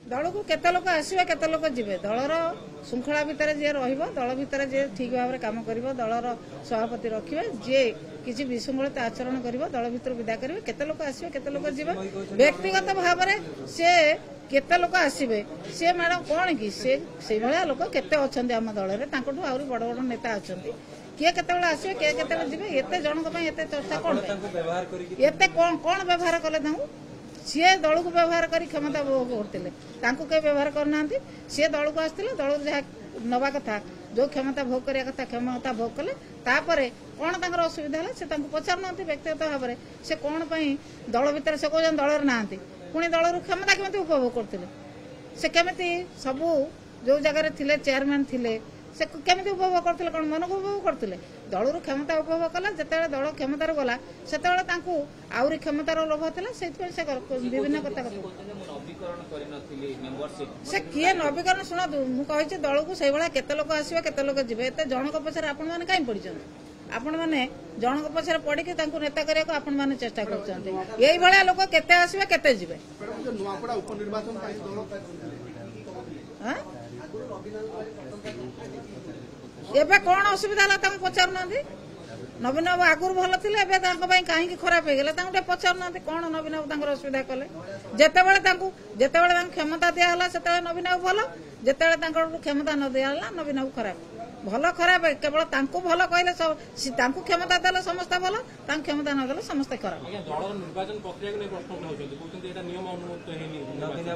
दल को केते लोक आसवे केते लोक जीवे दलर श्रृंखला भितर जी रहिबो दल भितर जी ठीक भाव में काम करिवो दलर सभापति रखिबे जे किसी विशृंखलता आचरण करिवो दल भितर विदा करिवे केते लोक आसवे केते लोक जीवे व्यक्तिगत भाव में से केते लोक आसवे से मैडम कौन कि से भाया लोक केते अछंती आम दल रे तांकठु आउरी बड़ बड़ नेता अछंती किए केते आसवे किए केते जीवे एते जनक पई एते चर्चा कोन एते कोन व्यवहार कले तांकु सी दल को व्यवहार कर क्षमता भोग करते व्यवहार करना सी दल को आसते दल जहाँ नवा कथा जो क्षमता भोग करने कथा क्षमता भोग कले कौन तर असुविधा है से पचार ना व्यक्तिगत भाव में से कौन दल भितर से कौन दल ना पुणी दल क्षमता केमी उपभोग करते से केमी सबू जो जगार थे चेयरमैन थे से केमी उपभोग करते कौन मन को उपभोग करते दल क्षमता उपभोग कला जिते दल क्षमतार गला से आहरी क्षमतार लोभ था से विभिन्न कथा से किए नवीकरण शुणु मुझे दल को से भाया केते लोक आसवे केते लोक जीवे एत जनक पछार आपण मैंने कहीं पड़ी आपण मैंने जनक पछार पड़ी नेता करने को आपण मैंने चेष्टा कर लोक केते आसवे केते जीवे एबे कौन असुविधा है पचार ना नवीन बाबू आगुरी भल थे कहीं खराब हो गला पचार ना कौन नवीन बाबू असुविधा कले जिते क्षमता दिहला से नवीन बाबू भल जिते क्षमता न दिहला नवीन बाबू खराब भल खराब केवल भल कहले क्षमता देले समस्त भल क्षमता न देले समस्त खराब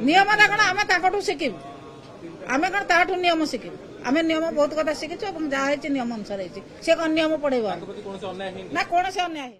नियम कौन आम शिखू आम कौन ताठू नियम शिखू आम नियम बहुत कथा शिखीचु जहाँ नियम अनुसार से कौन नियम पढ़ेगा ना कौन से अन्याय।